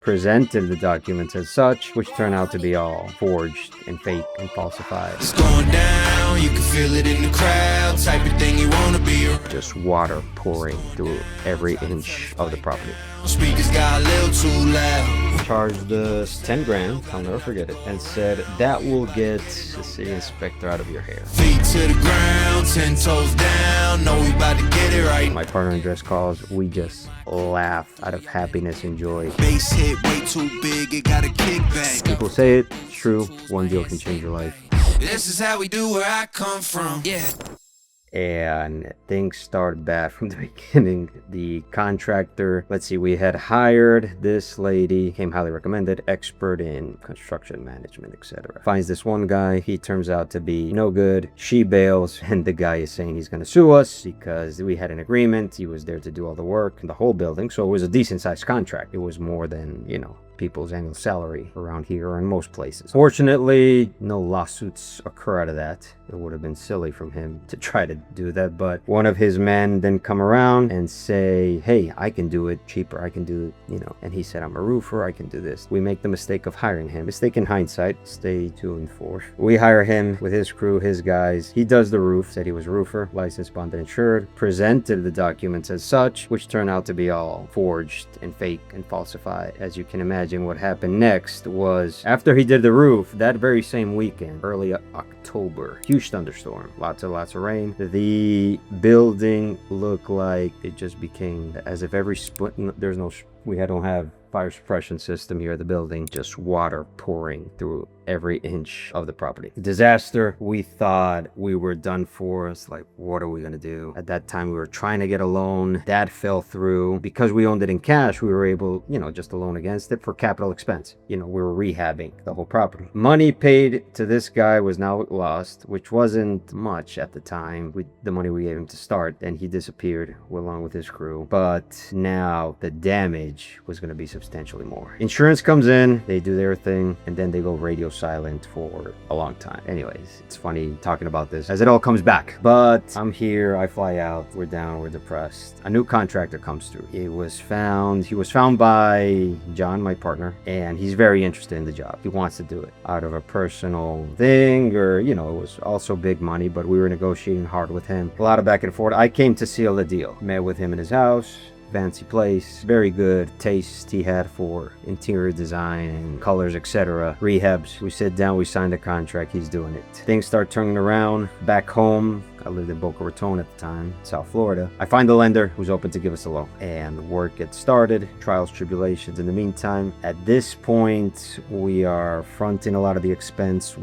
presented the documents as such, which turned out to be all forged and fake and falsified. It's going down, you can feel it in the crowd, type of thing you wanna be around. Just water pouring through every inch of the property. Speakers got a little too loud. Charged us 10 grand, I'll never forget it, and said that will get the city inspector out of your hair. Feet to the ground, 10 toes down, know we about to get it right. My partner in dress calls, we just laugh out of happiness and joy. Bass hit way too big, it got a kickback. People say it, it's true, one deal can change your life. This is how we do where I come from. Yeah. And things started bad from the beginning. The contractor, let's see, we had hired this lady, came highly recommended, expert in construction management, etc. Finds this one guy, he turns out to be no good. She bails, and the guy is saying he's going to sue us because we had an agreement. He was there to do all the work in the whole building, so it was a decent sized contract. It was more than, people's annual salary around here or in most places. Fortunately, no lawsuits occur out of that. It would have been silly from him to try to do that, but one of his men then come around and say, hey, I can do it cheaper, I can do it, and he said, I'm a roofer, I can do this. We make the mistake of hiring him. Mistake in hindsight, stay tuned for. We hire him with his crew, his guys. He does the roof, said he was a roofer, licensed, bonded, insured, presented the documents as such, which turned out to be all forged and fake and falsified. As you can imagine, what happened next was, after he did the roof, that very same weekend, early October, huge thunderstorm, lots of rain. The building looked like it just became as if every we don't have fire suppression system here at the building, just water pouring through every inch of the property. Disaster. We thought we were done for. It's like, what are we gonna do? At that time, we were trying to get a loan. That fell through. Because we owned it in cash, we were able, just a loan against it for capital expense. We were rehabbing the whole property. Money paid to this guy was now lost, which wasn't much at the time. The money we gave him to start, and he disappeared along with his crew. But now the damage was gonna be substantially more. Insurance comes in, they do their thing, and then they go radio silent for a long time. Anyways, it's funny talking about this as it all comes back. But I'm here, I fly out, we're down, we're depressed. A new contractor comes through. He was found by John, my partner, and he's very interested in the job. He wants to do it out of a personal thing, or it was also big money, but we were negotiating hard with him. A lot of back and forth. I came to seal the deal. Met with him in his house. Fancy place, very good taste he had for interior design and colors, etc. Rehabs. We sit down, we signed the contract, he's doing it. Things start turning around. Back home, I lived in Boca Raton at the time, South Florida. I find a lender who's open to give us a loan, and work gets started. Trials, tribulations in the meantime. At this point, we are fronting a lot of the expense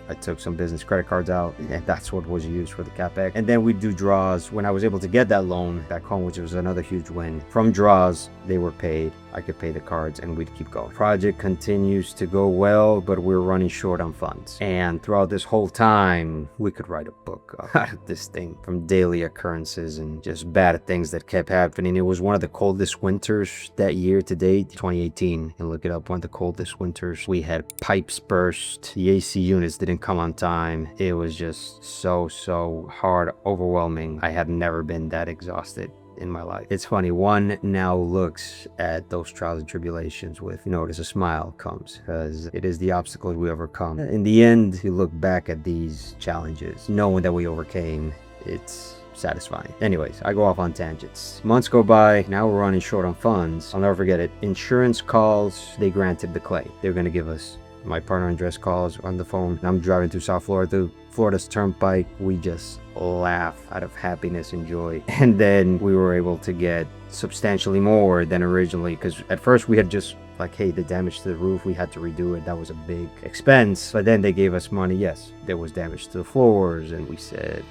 I took some business credit cards out, and that's what was used for the CapEx. And then we do draws. When I was able to get that loan back home, which was another huge win, from draws, they were paid. I could pay the cards and we'd keep going. Project continues to go well, but we're running short on funds. And throughout this whole time, we could write a book out of this thing, from daily occurrences and just bad things that kept happening. It was one of the coldest winters that year to date, 2018. And look it up, one of the coldest winters. We had pipes burst. The AC units didn't come on time. It was just so hard, overwhelming. I had never been that exhausted in my life. It's funny, one now looks at those trials and tribulations with, there's a smile comes, because it is the obstacles we overcome. In the end, you look back at these challenges, knowing that we overcame, it's satisfying. Anyways, I go off on tangents. Months go by, now we're running short on funds. I'll never forget it. Insurance calls, they granted the claim. They're going to give us. My partner in dress calls on the phone. I'm driving through South Florida, through Florida's turnpike. We just laugh out of happiness and joy. And then we were able to get substantially more than originally, because at first we had just like, hey, the damage to the roof, we had to redo it. That was a big expense. But then they gave us money. Yes, there was damage to the floors, and we said,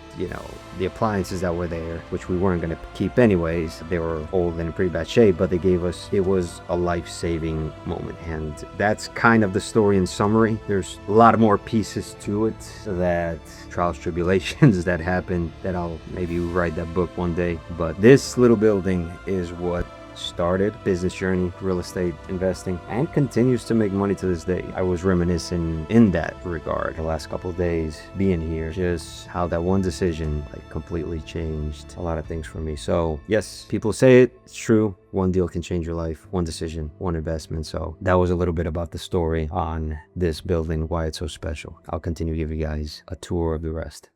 the appliances that were there, which we weren't going to keep anyways, they were old and in pretty bad shape, but they gave us, it was a life-saving moment. And that's kind of the story in summary. There's a lot more pieces to it, that trials, tribulations that happened, that I'll maybe write that book one day. But this little building is what started business journey, real estate investing, and continues to make money to this day. I was reminiscing in that regard the last couple of days being here, just how that one decision like completely changed a lot of things for me. So yes, people say it's true. One deal can change your life, one decision, one investment. So that was a little bit about the story on this building, why it's so special. I'll continue to give you guys a tour of the rest.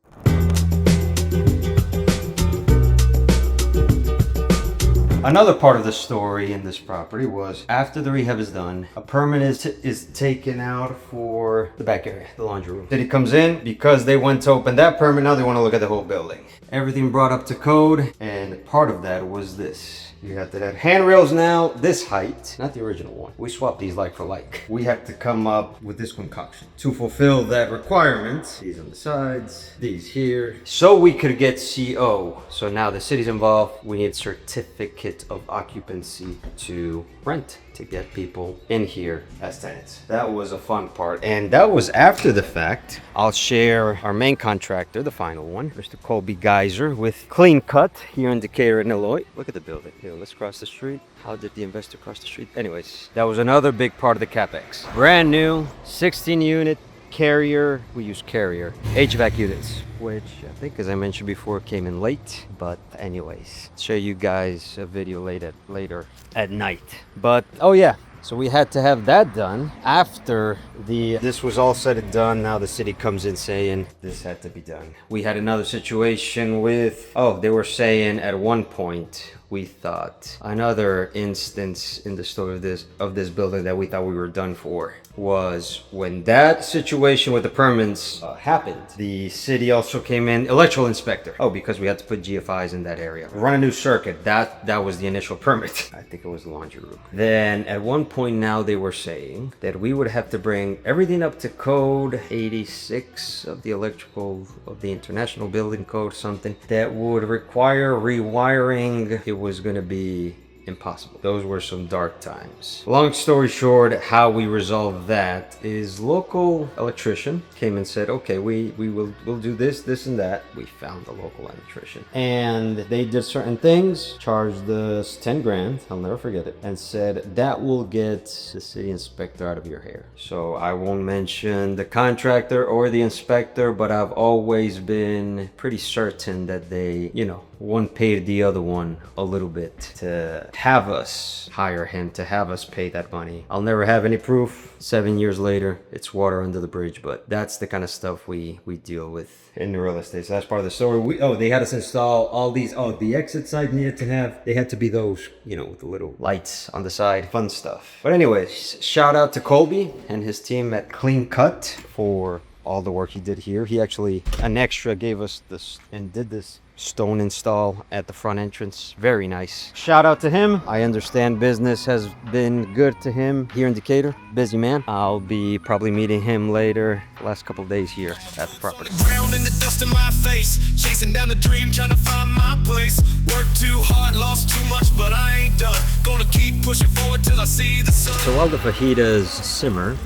Another part of the story in this property was after the rehab is done, a permit is taken out for the back area, the laundry room. City comes in, because they went to open that permit, now they want to look at the whole building. Everything brought up to code, and part of that was this. You have to have handrails now, this height, not the original one. We swapped these like for like. We have to come up with this concoction to fulfill that requirement. These on the sides, these here. So we could get CO. So now the city's involved. We need certificate of occupancy to rent, to get people in here as tenants. That was a fun part. And that was after the fact. I'll share our main contractor, the final one, Mr. Colby Geyser with Clean Cut here in Decatur, Illinois. Look at the building. Here, let's cross the street. How did the investor cross the street? Anyways, that was another big part of the CapEx. Brand new, 16 unit Carrier. We use Carrier HVAC units, which I think, as I mentioned before, came in late. But anyways, show you guys a video later at night. But oh yeah, so we had to have that done after this was all said and done. Now the city comes in saying this had to be done. We had another situation with, they were saying at one point, we thought another instance in the story of this building that we thought we were done for was when that situation with the permits happened. The city also came in, electrical inspector. Because we had to put GFIs in that area. Run a new circuit. That was the initial permit. I think it was the laundry room. Then at one point now they were saying that we would have to bring everything up to code 86 of the electrical of the International Building Code, something that would require rewiring. It was going to be impossible. Those were some dark times. Long story short, how we resolved that is local electrician came and said, okay, we'll do this and that. We found a local electrician and they did certain things, charged us 10 grand, I'll never forget it, and said that will get the city inspector out of your hair. So I won't mention the contractor or the inspector, but I've always been pretty certain that they, one paid the other one a little bit to have us hire him, to have us pay that money. I'll never have any proof. 7 years later, it's water under the bridge, but that's the kind of stuff we deal with in the real estate. So that's part of the story. They had us install all these, the exit side they had to be those, with the little lights on the side, fun stuff. But anyways, shout out to Colby and his team at Clean Cut for all the work he did here. He actually, an extra, gave us this and did this stone install at the front entrance. Very nice. Shout out to him. I understand business has been good to him here in Decatur. Busy man. I'll be probably meeting him later, last couple of days here at the property. Ground in the dust in my face, chasing down the dream, trying to find my place. Work too hard, lost too much, but I ain't done. Gonna keep pushing forward till I see the sun. So while the fajitas simmer,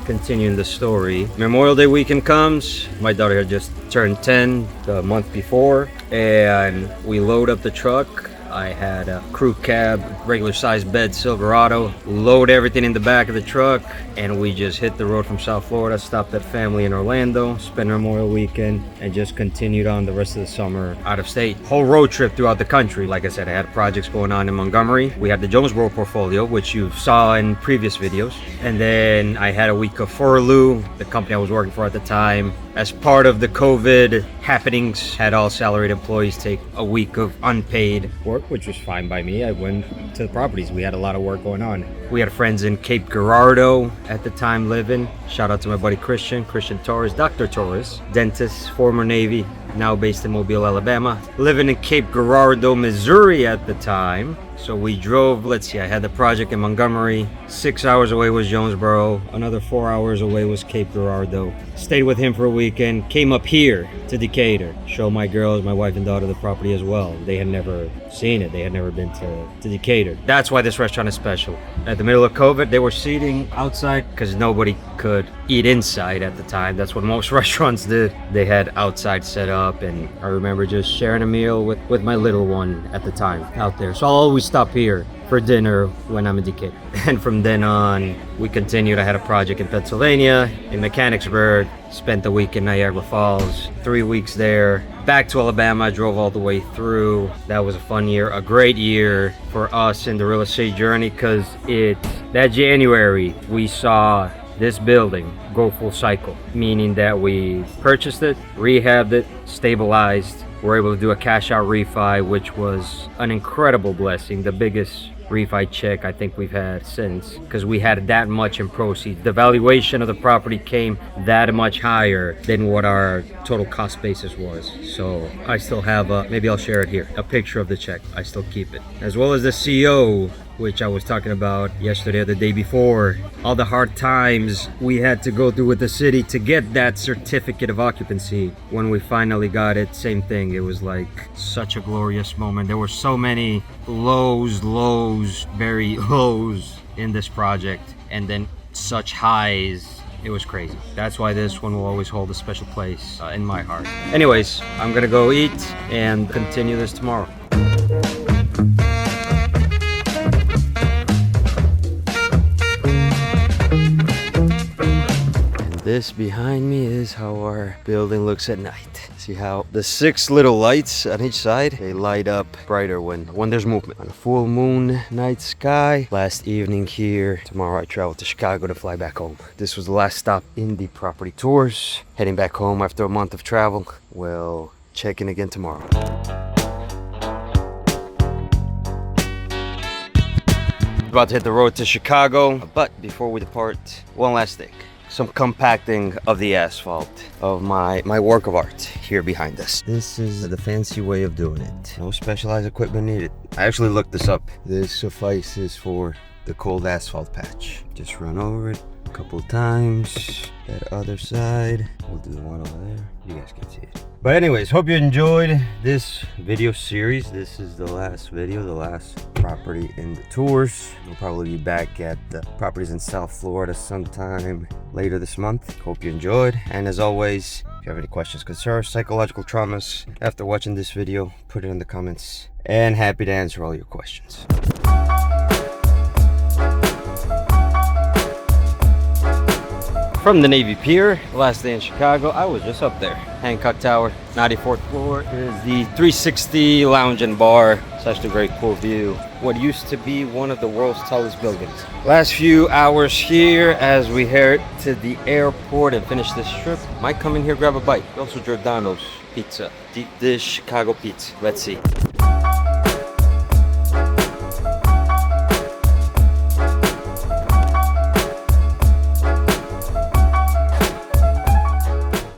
continuing the story, Memorial Day weekend comes. My daughter had just turned 10 the month before, and we load up the truck. I had a crew cab, regular sized bed Silverado, load everything in the back of the truck, and we just hit the road from South Florida, stopped at family in Orlando, spent Memorial weekend, and just continued on the rest of the summer out of state. Whole road trip throughout the country. Like I said, I had projects going on in Montgomery. We had the Jonesboro portfolio, which you saw in previous videos. And then I had a week of furlough, the company I was working for at the time. As part of the COVID happenings, had all salaried employees take a week of unpaid work, which was fine by me. I went to the properties. We had a lot of work going on. We had friends in Cape Girardeau at the time living. Shout out to my buddy Christian Torres, Dr. Torres, dentist, former Navy, now based in Mobile, Alabama. Living in Cape Girardeau, Missouri at the time. So we drove, I had the project in Montgomery. 6 hours away was Jonesboro. Another 4 hours away was Cape Girardeau. Stayed with him for a weekend. Came up here to Decatur. Show my girls, my wife and daughter, the property as well. They had never seen it. They had never been to Decatur. That's why this restaurant is special. At the middle of COVID, they were seating outside because nobody could eat inside at the time. That's what most restaurants did. They had outside set up, and I remember just sharing a meal with my little one at the time out there. So I'll always stop here for dinner when I'm in Decatur. And from then on, we continued. I had a project in Pennsylvania, in Mechanicsburg, spent the week in Niagara Falls, 3 weeks there. Back to Alabama, I drove all the way through. That was a fun year, a great year for us in the real estate journey, because that January, we saw this building go full cycle, meaning that we purchased it, rehabbed it, stabilized. We're able to do a cash out refi, which was an incredible blessing, the biggest refi check I think we've had since, because we had that much in proceeds. The valuation of the property came that much higher than what our total cost basis was. So I still have maybe I'll share it here, a picture of the check. I still keep it, as well as the CO, which I was talking about yesterday or the day before. All the hard times we had to go through with the city to get that certificate of occupancy. When we finally got it, same thing. It was like such a glorious moment. There were so many lows, very lows in this project, and then such highs. It was crazy. That's why this one will always hold a special place in my heart. Anyways, I'm gonna go eat and continue this tomorrow. This behind me is how our building looks at night. See how the 6 little lights on each side, they light up brighter when there's movement. On a full moon night sky. Last evening here. Tomorrow I travel to Chicago to fly back home. This was the last stop in the property tours. Heading back home after a month of travel. We'll check in again tomorrow. About to hit the road to Chicago, but before we depart, one last thing. Some compacting of the asphalt of my work of art here behind us. This is the fancy way of doing it. No specialized equipment needed. I actually looked this up. This suffices for the cold asphalt patch. Just run over it a couple of times. That other side. We'll do the one over there. You guys can see it. But anyways, hope you enjoyed this video series. This is the last video, the last property in the tours. We'll probably be back at the properties in South Florida sometime later this month. Hope you enjoyed. And as always, if you have any questions, concerns, psychological traumas after watching this video, put it in the comments. And happy to answer all your questions. From the Navy Pier, last day in Chicago, I was just up there. Hancock Tower, 94th floor is the 360 lounge and bar. Such a great cool view. What used to be one of the world's tallest buildings. Last few hours here as we head to the airport and finish this trip. Might come in here, grab a bite. Also Giordano's Pizza, deep dish Chicago pizza. Let's see.